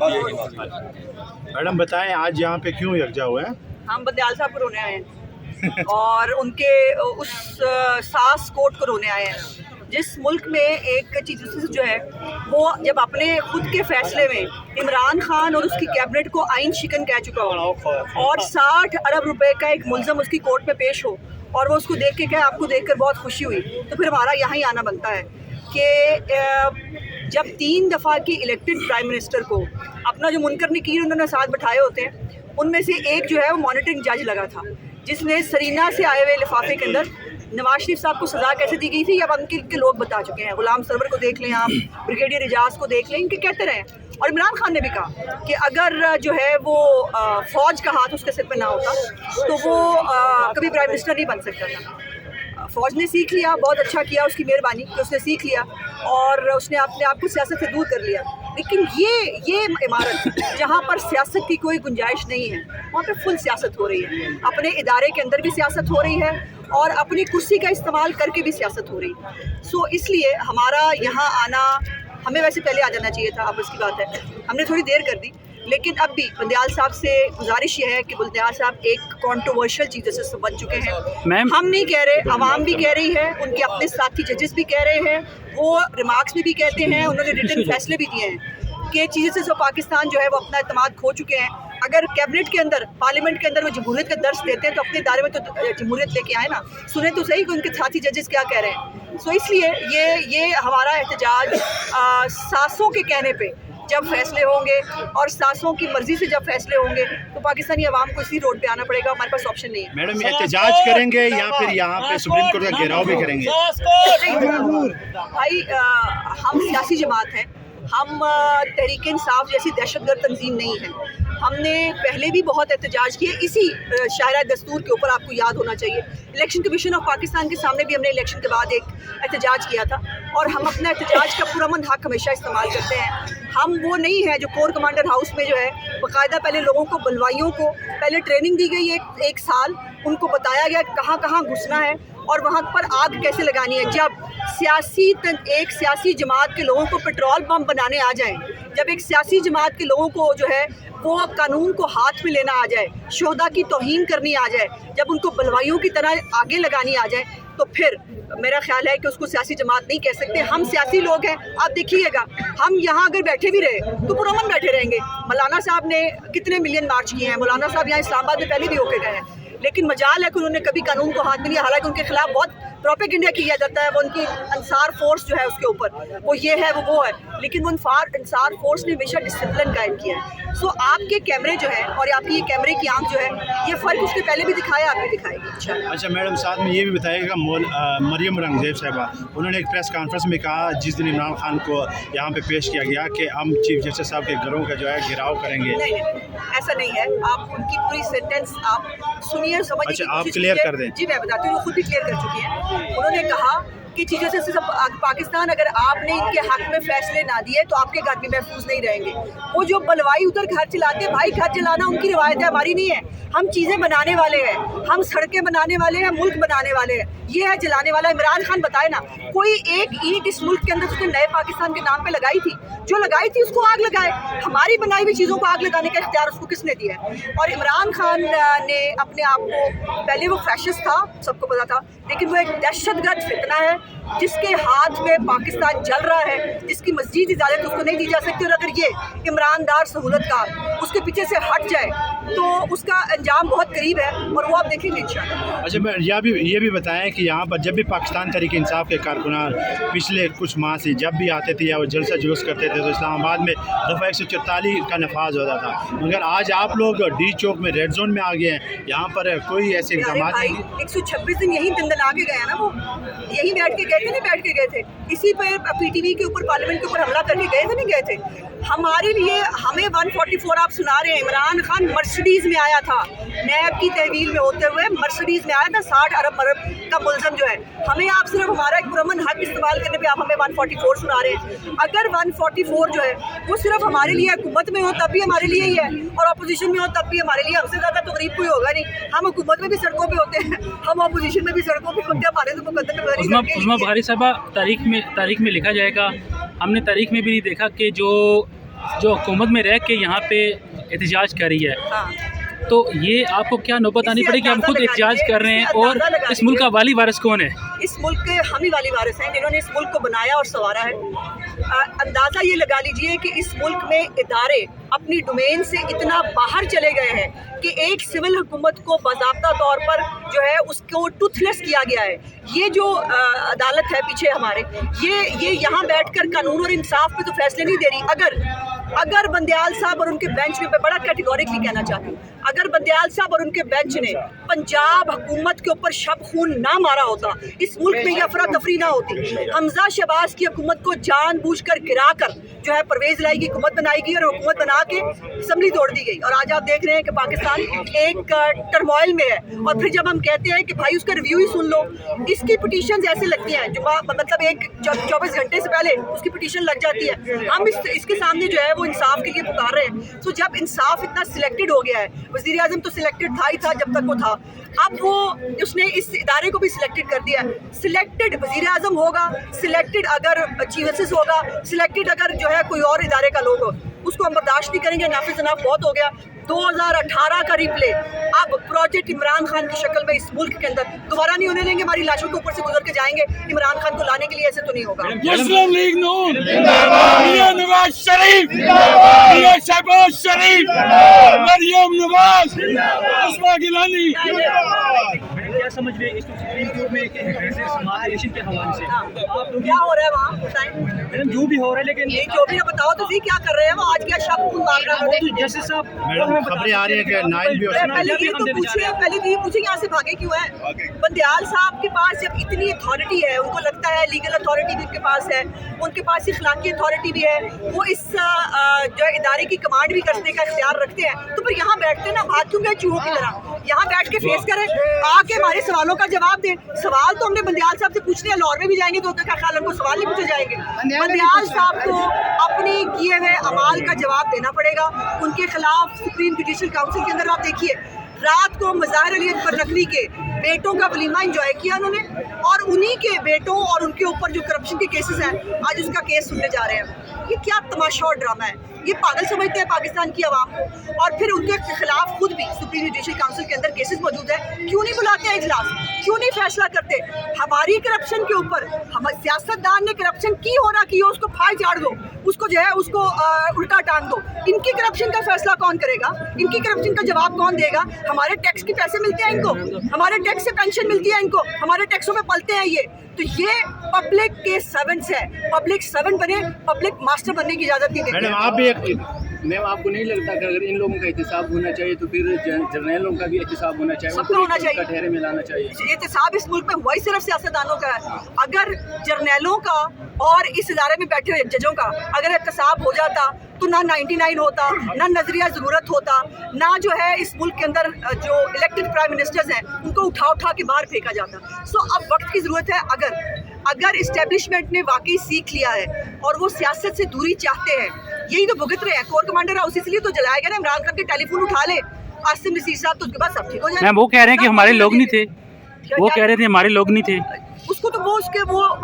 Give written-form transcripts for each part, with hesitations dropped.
Madam बताएं आज यहाँ पे क्यों यकजा हुए हैं? हम बंदयाल साहब को रोने आए हैं और उनके उस सास कोर्ट को रोने आए हैं जिस मुल्क में एक चीज़ जो है वो जब अपने खुद के फैसले में इमरान खान और उसकी कैबिनेट को आइन शिकन कह चुका हो और 60 अरब रुपए का एक मुल्ज़म उसकी कोर्ट में पेश हो और वो उसको देख के कहे आपको देखकर बहुत खुशी हुई, तो फिर हमारा यहाँ ही आना बनता है कि जब 3 दफ़ा की इलेक्टेड प्राइम मिनिस्टर को अपना जो मुनकर नकीर उन्होंने साथ बैठाए होते हैं उनमें से एक जो है वो मॉनिटरिंग जज लगा था जिसने सरीना से आए हुए लिफाफे के अंदर नवाज शरीफ साहब को सज़ा कैसे दी गई थी अब इनके लोग बता चुके हैं। गुलाम सरवर को देख लें आप, ब्रिगेडियर एजाज को देख लें, इनके कहते रहे। और इमरान खान ने भी कहा कि अगर जो है वो फ़ौज का हाथ उसके सिर पे ना होता तो वो कभी प्राइम मिनिस्टर नहीं बन सकता था। फ़ौज ने सीख लिया, बहुत अच्छा किया, उसकी मेहरबानी कि उसने सीख लिया और उसने अपने आप को सियासत से दूर कर लिया। लेकिन ये इमारत जहाँ पर सियासत की कोई गुंजाइश नहीं है वहाँ पे फुल सियासत हो रही है। अपने इदारे के अंदर भी सियासत हो रही है और अपनी कुर्सी का इस्तेमाल करके भी सियासत हो रही है। सो इसलिए हमारा यहाँ आना, हमें वैसे पहले आ जाना चाहिए था, अब इसकी बात है हमने थोड़ी देर कर दी, लेकिन अब भी बंदयाल साहब से गुजारिश ये है कि बंदयाल साहब एक कंट्रोवर्शियल चीज़ से बन चुके हैं। हम नहीं कह रहे, आवाम भी कह रही है, उनके अपने साथी जजेस भी कह रहे हैं, वो रिमार्क्स में भी कहते हैं, उन्होंने रिटन फैसले भी दिए हैं कि चीज़ें से पाकिस्तान जो है वो अपना एतमाद खो चुके हैं। अगर कैबिनेट के अंदर, पार्लियामेंट के अंदर वो जमहूरियत का दर्ज देते हैं तो अपने दायरे में तो जमहूरियत लेके आए ना, सुने तो सही कि उनके साथी जजेस क्या कह रहे हैं। सो इसलिए ये हमारा एहतजाज सासों के कहने पे जब फैसले होंगे और सासों की मर्जी से जब फैसले होंगे तो पाकिस्तानी अवाम को इसी रोड पे आना पड़ेगा, हमारे पास ऑप्शन नहीं है। मैडम एहतजाज करेंगे या फिर यहाँ पे सुप्रीम कोर्ट का घेराव भी करेंगे? भाई हम सियासी जमात हैं, हम तहरीक इंसाफ जैसी दहशतगर्द तंजीम नहीं है। हमने पहले भी बहुत एहतजाज किए इसी शायरा दस्तूर के ऊपर, आपको याद होना चाहिए। इलेक्शन कमीशन ऑफ पाकिस्तान के सामने भी हमने इलेक्शन के बाद एक एहतजाज किया था और हम अपना एहतजाज का पुरअमन हक हमेशा इस्तेमाल करते हैं। हम वो नहीं है जो कोर कमांडर हाउस में जो है बाकायदा पहले लोगों को, बलवाइयों को पहले ट्रेनिंग दी गई एक साल, उनको बताया गया कहाँ कहाँ घुसना है और वहाँ पर आग कैसे लगानी है। जब एक सियासी जमात के लोगों को पेट्रोल बम बनाने आ जाए, जब एक सियासी जमात के लोगों को जो है वो कानून को हाथ में लेना आ जाए, शोहदा की तौहीन करनी आ जाए, जब उनको बलवाइयों की तरह आगे लगानी आ जाए, तो फिर मेरा ख्याल है कि उसको सियासी जमात नहीं कह सकते। हम सियासी लोग हैं, आप देखिएगा हम यहाँ अगर बैठे भी रहे तो पुरअमन बैठे रहेंगे। मौलाना साहब ने कितने मिलियन मार्च किए हैं, मौलाना साहब यहाँ इस्लामाबाद में पहले भी होके गए हैं, लेकिन मजाल है कि उन्होंने कभी कानून को हाथ में लिया। हालांकि उनके खिलाफ बहुत प्रोपेगेंडा किया जाता है, वो उनकी अंसार फोर्स जो है उसके ऊपर वो ये है वो है, लेकिन वो अंसार फोर्स ने हमेशा डिसिप्लिन कायम किया है। सो आपके कैमरे जो है और आपकी ये कैमरे की आंख जो है, ये फ़र्क उसने पहले भी दिखाया, आप भी दिखाएगी। अच्छा मैडम, साथ में ये भी बताइएगा, मरियम औरंगज़ेब साहिबा उन्होंने एक प्रेस कॉन्फ्रेंस में कहा जिस दिन इमरान खान को यहाँ पे पेश किया गया कि हम चीफ जस्टिस साहब के घरों का जो है घेराव करेंगे। नहीं, ऐसा नहीं है। आप उनकी पूरी सेंटेंस आप सुनिए, समझिए। अच्छा, आप क्लियर कर दें। जी मैं बताती हूँ, वो खुद भी क्लियर कर चुकी हैं। उन्होंने कहा कि चीज़ों से पाकिस्तान, अगर आपने इनके हक में फैसले ना दिए तो आपके घर भी महफूज नहीं रहेंगे। वो जो बलवाई उधर घर चलाते हैं, भाई घर चलाना उनकी रिवायत है, हमारी नहीं है। हम चीज़ें बनाने वाले हैं, हम सड़कें बनाने वाले हैं, मुल्क बनाने वाले हैं, ये है जलाने वाला। इमरान खान बताए ना, कोई एक ईंट इस मुल्क के अंदर उसने नए पाकिस्तान के नाम पे लगाई थी, जो लगाई थी उसको आग लगाए। हमारी बनाई हुई चीज़ों को आग लगाने का इख्तियार उसको किसने दिया है? और इमरान खान ने अपने आप को, पहले वो फैशिस्ट था, सबको पता था, लेकिन वो एक दहशतगर्द फितना है जिसके हाथ में पाकिस्तान जल रहा है, जिसकी मज़ीद इजाज़त उसको नहीं दी जा सकती। और अगर ये ईमानदार सहूलत का उसके पीछे से हट जाए तो उसका अंजाम बहुत करीब है और वो आप देखेंगे इंशाअल्लाह। अच्छा, ये भी बताएं कि यहाँ पर जब भी पाकिस्तान तहरीक इंसाफ के कारकुनान पिछले कुछ माह से जब भी आते थे या वो जलसा जुलूस करते थे तो इस्लामाबाद में दफ़ा 144 का नफाज होता था, मगर आज आप लोग डी चौक में रेड जोन में आ गए हैं, यहाँ पर कोई ऐसे इक़दाम नहीं। 126 दिन यही दंदना के गए हैं ना, वो यही बैठ के गए थे, नहीं बैठ के गए थे, इसी पर PTV के ऊपर, पार्लियामेंट के ऊपर हमला करके गए थे, नहीं गए थे। हमारे लिए हमें 144 आप सुना रहे हैं। इमरान खान मर्सिडीज़ में आया था, नैब की तहवील में होते हुए मर्सिडीज़ में आया था, 60 अरब का मुल्ज़म जो है। हमें आप सिर्फ हमारा एक पुरअमन हक इस्तेमाल करने पे आप हमें 144 सुना रहे हैं। अगर 144 जो है वो सिर्फ हमारे लिए, हुकूमत में हो तब भी हमारे लिए ही है और अपोजिशन में हो तब भी हमारे लिए, हमसे ज़्यादा तो गरीब कोई होगा नहीं। हम हुकूमत में भी सड़कों पे होते हैं, हम अपोजिशन में भी सड़कों पे होते हैं, हमारे तो मुकद्दर उस्मा बुखारी साहबा, तारीख में लिखा जाएगा, हमने तारीख में भी नहीं देखा कि जो جو حکومت میں رہ کے یہاں پہ احتجاج کر رہی ہے، ہاں تو یہ آپ کو کیا نوبت آنی پڑے کہ ہم خود احتجاج کر رہے ہیں، اور اس ملک کا والی وارث کون ہے؟ اس ملک کے ہم ہی والی وارث ہیں جنہوں نے اس ملک کو بنایا اور سنوارا ہے۔ اندازہ یہ لگا لیجئے کہ اس ملک میں ادارے اپنی ڈومین سے اتنا باہر چلے گئے ہیں کہ ایک سول حکومت کو باضابطہ طور پر جو ہے اس کو ٹوتھ لیس کیا گیا ہے۔ یہ جو عدالت ہے پیچھے ہمارے، یہ یہاں بیٹھ کر قانون اور انصاف پہ تو فیصلے نہیں دے رہی۔ اگر بندیال صاحب اور ان کے بینچ میں بڑا کیٹیگوریکلی کہنا چاہتی ہوں، اگر بندیال صاحب اور ان کے بینچ نے پنجاب حکومت کے اوپر شب خون نہ مارا ہوتا، اس ملک میں یہ افراتفری نہ ہوتی۔ حمزہ شہباز کی حکومت کو جان بوجھ کر گرا کر جو ہے پرویز لائی کی حکومت بنائی گئی، اور حکومت بنا کے اسمبلی توڑ دی گئی، اور آج آپ دیکھ رہے ہیں کہ پاکستان ایک ٹرموائل میں ہے۔ اور پھر جب ہم کہتے ہیں کہ بھائی اس کا ریویو ہی سن لو، اس کی پٹیشنز ایسے لگتی ہیں جو مطلب ایک 24 گھنٹے سے پہلے اس کی پٹیشن لگ جاتی ہے۔ ہم اس کے سامنے جو ہے وہ انصاف کے لیے پکار رہے ہیں۔ تو جب انصاف اتنا سلیکٹڈ ہو گیا ہے، وزیر اعظم تو سلیکٹڈ تھا ہی تھا جب تک وہ تھا، اب وہ اس نے اس ادارے کو بھی سلیکٹڈ کر دیا ہے۔ سلیکٹڈ وزیر اعظم ہوگا، سلیکٹڈ اگر چیف جسٹس ہوگا، سلیکٹڈ اگر جو ہے کوئی اور ادارے کا لوگ ہو، اس کو ہم برداشت نہیں کریں گے۔ نافذ جناب بہت ہو گیا۔ 2018 کا ریپلے اب پروجیکٹ عمران خان کی شکل میں اس ملک کے اندر دوبارہ نہیں ہونے دیں گے۔ ہماری لاشوں کے اوپر سے گزر کے جائیں گے، عمران خان کو لانے کے لیے ایسے تو نہیں ہوگا۔ مسلم لیگ نون میاں نواز شریف، میاں شہباز شریف، مریم نواز، عثمان گیلانی۔ کیا سمجھ رہے اس سپریم کورٹ میں سماعت کے حوالے سے کیا ہو رہا ہے وہاں بتائیں؟ میڈم جو بھی ہو رہا ہے، لیکن یہ جو بھی نہ بتاؤ تو کیا کر رہے ہیں وہ آج کیا شب خون مار رہا ہے؟ جیسے صاحب میڈم خبریں آ رہی ہیں کہ نائل بھی پہلے یہ تو پوچھیں یہاں سے بھاگے کیوں ہیں؟ بندیال صاحب کے پاس جب اتنی اتھارٹی ہے، ان کو لگتا ہے لیگل اتھارٹی بھی ان کے پاس ہے، ان کے پاس اخلاقی اتھارٹی بھی ہے، وہ اس جو ادارے کی کمانڈ بھی کرنے کا اختیار رکھتے ہیں، تو پھر یہاں بیٹھتے نا بھاگ کیوں گئے چوہوں کی طرح؟ یہاں بیٹھ کے فیس کریں، آ کے ہمارے سوالوں کا جواب دیں۔ سوال تو ہم نے بندیال صاحب سے پوچھنے ہیں، لاہور میں بھی جائیں گے تو کیا خیال ان کو سوال نہیں پوچھے جائیں گے؟ بندیال صاحب کو اپنی کیے ہوئے اعمال کا جواب دینا پڑے گا۔ ان کے خلاف سپریم جوڈیشل کاؤنسل کے اندر آپ دیکھیے، رات کو مظاہر علی اکبر نقوی کے بیٹوں کا ولیمہ انجوائے کیا انہوں نے، اور انہی کے بیٹوں اور ان کے اوپر جو کرپشن کے کیسز ہیں آج اس کا کیس سننے جا رہے ہیں۔ یہ کیا تماشا اور ڈرامہ ہے؟ یہ پاگل سمجھتے ہیں پاکستان کی عوام کو، اور پھر ان کے خلاف خود بھی سپریم جوڈیشل کاؤنسل کے اندر کیسز موجود ہیں۔ کیوں نہیں بلاتے ہیں اجلاس؟ کیوں نہیں فیصلہ کرتے؟ ہماری کرپشن کے اوپر سیاستدان نے کرپشن کی ہونا کی ہو اس کو پھاڑ جھاڑ دو، اس کو جو ہے اس کو الٹا ٹانگ دو۔ ان کی کرپشن کا فیصلہ کون کرے گا؟ ان کی کرپشن کا جواب کون دے گا؟ ہمارے ٹیکس کے پیسے ملتے ہیں ان کو، ہمارے ٹیکس سے پینشن ملتی ہے ان کو، ہمارے ٹیکسوں میں پلتے ہیں یہ، تو یہ پبلک کے سرونٹس ہے۔ پبلک سرونٹ بنے، پبلک ماسٹر بننے کی اجازت نہیں دیتے۔ میڈم آپ بھی ایک میم آپ کو نہیں لگتا کہ اگر ان لوگوں کا احتساب ہونا چاہیے تو پھر جرنیلوں کا بھی احتساب ہونا چاہیے، سب کا ہونا چاہیے، ٹھہرے میں لانا چاہیے؟ احتساب اس ملک میں وہی صرف سیاستدانوں کا ہے۔ اگر جرنیلوں کا اور اس ادارے میں بیٹھے ہوئے ججوں کا اگر احتساب ہو جاتا تو نہ 99 ہوتا، نہ نظریہ ضرورت ہوتا، نہ جو ہے اس ملک کے اندر جو الیکٹڈ پرائم منسٹرز ہیں ان کو اٹھا کے باہر پھینکا جاتا۔ سو اب وقت کی ضرورت ہے۔ اگر اسٹیبلشمنٹ نے واقعی سیکھ لیا ہے اور وہ سیاست سے دوری چاہتے ہیں، یہی تو بھگت رہے ہیں۔ کور کمانڈر ہاؤس اس لیے تو جلایا گیا نا، عمران خان کے ٹیلی فون اٹھا لے عاصم نصیر صاحب تو اس کے بعد سب ٹھیک ہو جائے۔ میم وہ کہہ رہے ہیں کہ ہمارے لوگ نہیں تھے، وہ کہہ رہے تھے ہمارے لوگ نہیں تھے۔ اس کو تو وہ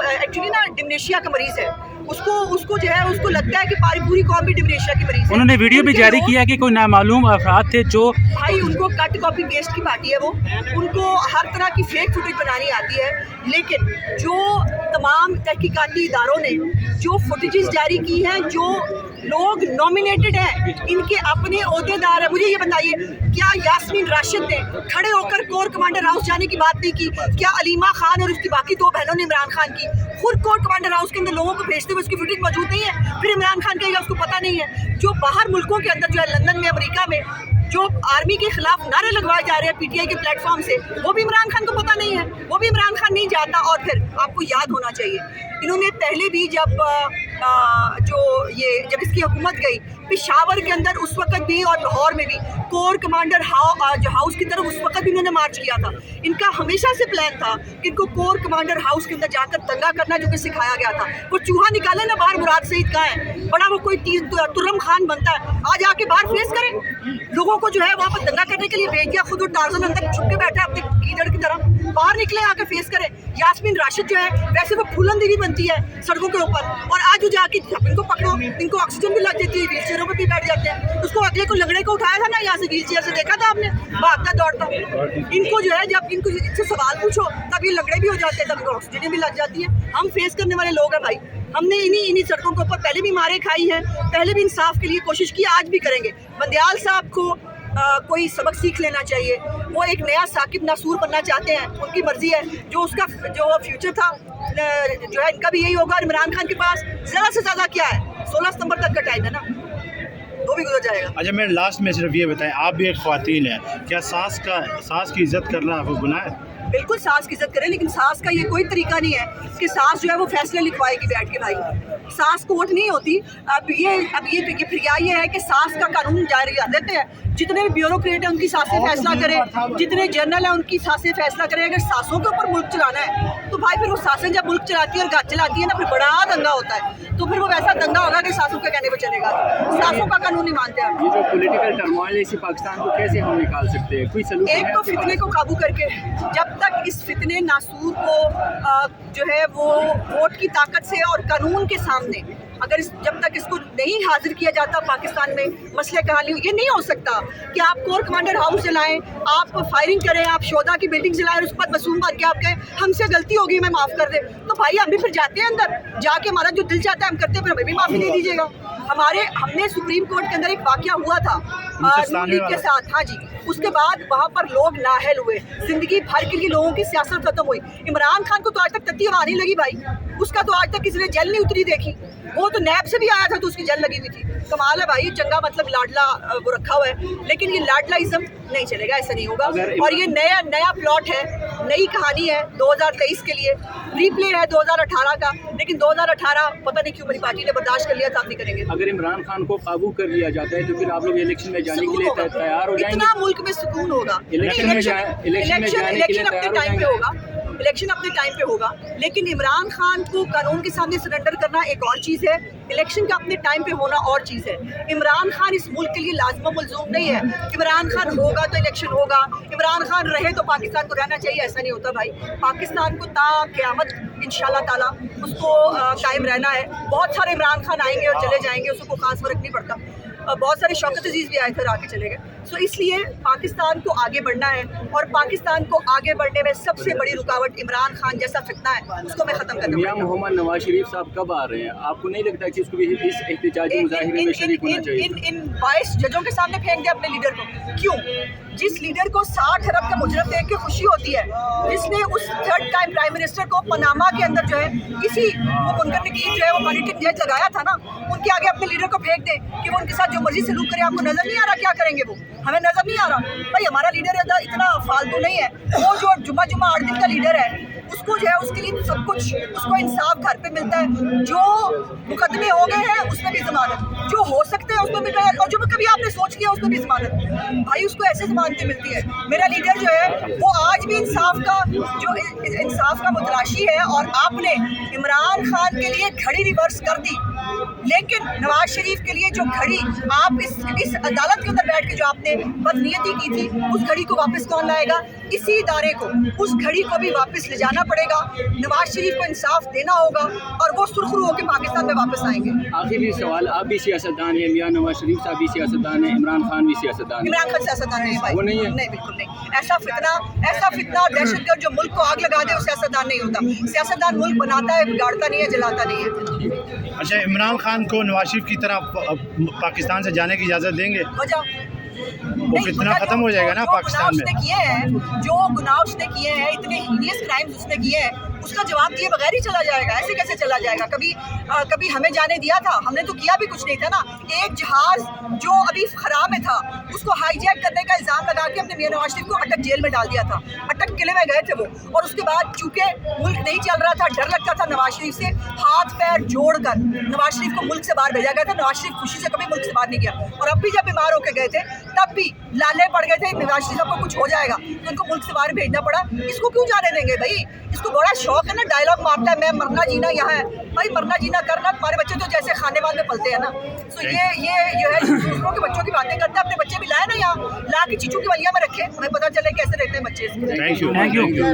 ایکچولی نا ڈمنیشیا کا مریض ہے، اس کو جو ہے اس کو لگتا ہے کہ پوری قوم بھی ڈمنیشیا کی مریض ہے۔ انہوں نے ویڈیو بھی جاری کیا کہ کوئی نامعلوم افراد تھے جو بھائی ان کو کٹ کاپی پیسٹ کی پارٹی ہے، وہ ان کو ہر طرح کی فیک فوٹیج بنانی آتی ہے، لیکن جو تمام تحقیقاتی اداروں نے جو فوٹیجز جاری کی ہیں، جو لوگ نامینیٹڈ ہیں ان کے اپنے عہدیدار ہیں، مجھے یہ بتائیے کیا یاسمین راشد نے کھڑے ہو کر کور کمانڈر ہاؤس جانے کی بات نہیں کی؟ کیا علیمہ خان اور اس کی باقی 2 بہنوں نے عمران خان کی خود کور کمانڈر ہاؤس کے اندر لوگوں کو بھیجتے ہوئے اس کی فوٹیج موجود نہیں ہے؟ پھر عمران خان کہے گا اس کو پتہ نہیں ہے۔ جو باہر ملکوں کے اندر جو ہے لندن میں، امریکہ میں جو آرمی کے خلاف نعرے لگوائے جا رہے ہیں پی ٹی آئی کے پلیٹ فارم سے، وہ بھی عمران خان کو پتہ نہیں ہے، وہ بھی عمران خان نہیں جانتا۔ اور پھر آپ کو یاد ہونا چاہیے انہوں نے پہلے بھی جب اس کی حکومت گئی पेशावर के अंदर उस वक्त भी और लाहौर में भी कोर कमांडर हाउस की तरफ उस वक्त भी इन्होंने मार्च किया था। इनका हमेशा से प्लान था कि इनको कोर कमांडर हाउस के अंदर जाकर दंगा करना, जो कि सिखाया गया था। वो चूहा निकाले ना बाहर, मुराद सईद कहाँ है, बड़ा वो कोई तुर्रम खान बनता है, आज आके बाहर फेस करें। लोगों को जो है वहाँ पर दंगा करने के लिए भेज दिया, खुद वो टार्जन अंदर छुप के बैठा है अपने कीड़े की तरह, बाहर निकले आके फेस करें। यास्मीन राशिद जो है वैसे वो फूलन देवी बनती है सड़कों के ऊपर, और आज जो जाके इनको पकड़ो, इनको ऑक्सीजन भी लग जाती है, व्हील चेयरों पर भी बैठ जाते हैं। उसको अगले को लंगड़े को उठाया था ना यहाँ से व्हील चेयर से, देखा था आपने भागता दौड़ता। इनको जो है जब इनको इससे सवाल पूछो तब ये लंगड़े भी हो जाते हैं, तब इनको ऑक्सीजन भी लग जाती है। हम फेस करने वाले लोग हैं भाई, हमने इन्हीं सड़कों के ऊपर पहले भी मारे खाई है, पहले भी इंसाफ के लिए कोशिश की, आज भी करेंगे। बंदयाल साहब को कोई सबक सीख लेना चाहिए। वो एक नया साकिब नासूर बनना चाहते हैं, उनकी मर्जी है, जो उसका जो फ्यूचर था जो है इनका भी यही होगा। इमरान खान के पास ज़्यादा से ज़्यादा क्या है, 16 सितंबर तक का टाइम है ना, वो भी गुजर जाएगा। अच्छा, मेरे लास्ट में सिर्फ ये बताएं, आप भी एक ख्वातीन है, क्या सास की इज़्ज़त करना वो गुनाह है? बिल्कुल सास की इज्जत करें, लेकिन सास का ये कोई तरीका नहीं है कि सास जो है वो फैसले लिखवाएगी बैठ के। भाई सास कोर्ट नहीं होती। अब ये फिर ये है कि सास का कानून जारी कर देते हैं, जितने भी ब्यूरोक्रेट हैं उनकी सासें फैसला करें, जितने जनरल हैं उनकी सासें फैसला करें। अगर सासों के ऊपर मुल्क चलाना है तो भाई फिर वो सासें जब मुल्क चलाती है और गाज चलाती है ना, फिर बड़ा दंगा होता है। तो फिर वो वैसा दंगा होगा कि सासों के कहने पर चलेगा, सासों का कानून नहीं मानते हम। ये जो पॉलिटिकल टर्मोइल है इसी पाकिस्तान को कैसे हम निकाल सकते हैं, कोई सलूशन? एक तो फितने को काबू करके, जब तक इस फितने नासूर को जो है वो वोट की ताकत से और कानून के सामने अगर जब तक इसको नहीं हाजिर किया जाता पाकिस्तान में मसले का हल ये नहीं हो सकता कि आप कोर कमांडर हाउस जलाएं, आप फायरिंग करें, आप शोधा की बिल्डिंग जलाएं, उस पर मासूम बन के आप कहें हमसे गलती होगी, मैं माफ़ कर दे। तो भाई हम भी फिर जाते हैं अंदर, जाके हमारा जो दिल चाहता है हम करते हैं, फिर हमें भी माफ़ी दे दीजिएगा। हमने सुप्रीम कोर्ट के अंदर एक वाक़या हुआ था नून लीग के साथ, हाँ जी, उसके बाद वहाँ पर लोग नाअहल हुए, ज़िंदगी भर के लिए लोगों की सियासत खत्म हुई। इमरान खान को तो आज तक तत्ती हवा नहीं लगी भाई, उसका तो आज तक किसी ने जेल नहीं उतरी देखी। वो तो नैब से भी आया था तो उसकी जेल लगी हुई थी। कमाल है भाई, चंगा मतलब लाडला वो रखा हुआ है, लेकिन ये लाडलाइज्म नहीं चलेगा, ऐसा नहीं होगा। और ये नया प्लॉट है, नई कहानी है 2023 के लिए, रीप्ले है 2018 का, लेकिन 2018 पता नहीं क्यों मेरी पार्टी ने बर्दाश्त कर लिया था, आप नहीं करेंगे। अगर इमरान खान को काबू कर लिया जाता है तो फिर आप लोग इलेक्शन में जाने के लिए तैयार हो जाएंगे? इतना मुल्क में सुकून होगा। इलेक्शन अपने टाइम पे होगा, इलेक्शन अपने टाइम पे होगा, लेकिन इमरान खान को कानून के सामने सरेंडर करना एक और चीज़ है, इलेक्शन का अपने टाइम पे होना और चीज़ है। इमरान खान इस मुल्क के लिए लाज़िम मलज़ूम नहीं है। इमरान खान होगा तो इलेक्शन होगा, इमरान खान रहे तो पाकिस्तान को रहना चाहिए, ऐसा नहीं होता भाई। पाकिस्तान को ता क़यामत इंशाल्लाह ताला उसको कायम रहना है। बहुत सारे इमरान खान आएंगे और चले जाएंगे, उसको कोई ख़ास फ़र्क नहीं पड़ता। बहुत सारे शौकत अजीज़ भी आए थे, आगे चले गए। सो इसलिए पाकिस्तान को आगे बढ़ना है, और पाकिस्तान को आगे बढ़ने में सबसे बड़ी रुकावट इमरान खान जैसा फितना है, उसको मैं ख़त्म करना मियां मोहम्मद नवाज शरीफ साहब कब आ रहे हैं? आपको नहीं लगता कि इसको भी इस एहतजाजी मुजाहिरे में शरीक होना चाहिए? इन 22 जजों के सामने फेंक दे अपने लीडर को। क्यों? जिस लीडर को 60 अरब का मुजरम देख के खुशी होती है, जिसने उस 3rd टाइम प्राइम मिनिस्टर को पनामा के अंदर जो है किसी वो मुनकर की जो है वो पॉलिटिक जज लगाया था ना, उनके आगे अपने लीडर को फेंक दे कि वो उनके साथ जो मर्जी सलूक करे। आपको नजर नहीं आ रहा क्या करेंगे वो? हमें नजर नहीं आ रहा भाई, हमारा लीडर इतना फालतू नहीं है। वो जो जुम्मा 8 दिन का लीडर है, उसको जो है उसके लिए सब कुछ, उसको इंसाफ घर पे मिलता है। जो मुकदमे हो गए हैं उसमें भी जमानत, जो हो सकते हैं उसमें भी, और जो कभी आपने सोच लिया उसमें भी जमानत। भाई उसको ऐसे जमानतें मिलती है। मेरा लीडर जो है वो आज भी इंसाफ का मुतलाशी है, और आपने इमरान खान के लिए घड़ी रिवर्स कर दी, लेकिन नवाज शरीफ के लिए जो घड़ी आप इस अदालत के अंदर बैठ के जो आपने बदनीयती की थी, उस घड़ी को वापस कौन लाएगा? इसी इदारे को, उस घड़ी को भी वापस ले जाना पड़ेगा। नवाज शरीफ को इंसाफ देना होगा और वो सुरखरू होकर पाकिस्तान में वापस आएंगे। आखिरी सवाल, आप भी सियासतदान हैं, मियां नवाज शरीफ साहब भी सियासतदान है, इमरान खान भी सियासतदान है। इमरान खान सियासतदान नहीं है भाई, वो नहीं है? नहीं, बिल्कुल नहीं। ऐसा फितना दहशतगर्द जो मुल्क को आग लगा दे वो सियासतदान नहीं होता। सियासतदान मुल्क बनाता है, बिगाड़ता नहीं है, जलाता नहीं है। अच्छा, इमरान खान को नवाज शरीफ की तरह पाकिस्तान से जाने की इजाज़त देंगे? वो फितना खत्म हो जाएगा ना पाकिस्तान में। जो गुनाह उसने किए हैं, इतने हीनियस क्राइम्स उसने किए हैं, اس کا جواب دیے بغیر ہی چلا جائے گا؟ ایسے کیسے چلا جائے گا؟ کبھی ہمیں جانے دیا تھا؟ ہم نے تو کیا بھی کچھ نہیں تھا نا. ایک جہاز جو ابھی خراب میں تھا اس کو ہائی جیک کرنے کا الزام لگا کے اپنے میاں نواز شریف کو اٹک جیل میں ڈال دیا تھا. اٹک قلعے میں گئے تھے وہ, اور اس کے بعد چونکہ ملک نہیں چل رہا تھا, ڈر لگتا تھا نواز شریف سے, ہاتھ پیر جوڑ کر نواز شریف کو ملک سے باہر بھیجا گیا تھا. نواز شریف خوشی سے کبھی ملک سے باہر نہیں گیا, اور اب بھی جب بیمار ہو کے گئے تھے تب بھی لالے پڑ گئے تھے نواز شریف صاحب کو کچھ ہو جائے گا تو ان کو ملک سے باہر بھیجنا پڑا. اس کو کیوں جانے دیں گے بھائی؟ اس کو بڑا شوق ہے نا, ڈائلاگ مارتا ہے میں مرنا جینا یہاں ہے. بھائی مرنا جینا کرنا, تمہارے بچے تو جیسے خانے وال میں پلتے ہیں نا. سو یہ جو ہے دوسروں کے بچوں کی باتیں کرتے ہیں, اپنے بچے بھی لائے نا یہاں, لا کے چیچو کی ولیاں میں رکھے, ہمیں پتہ چلے کیسے رہتے ہیں بچے. Thank you.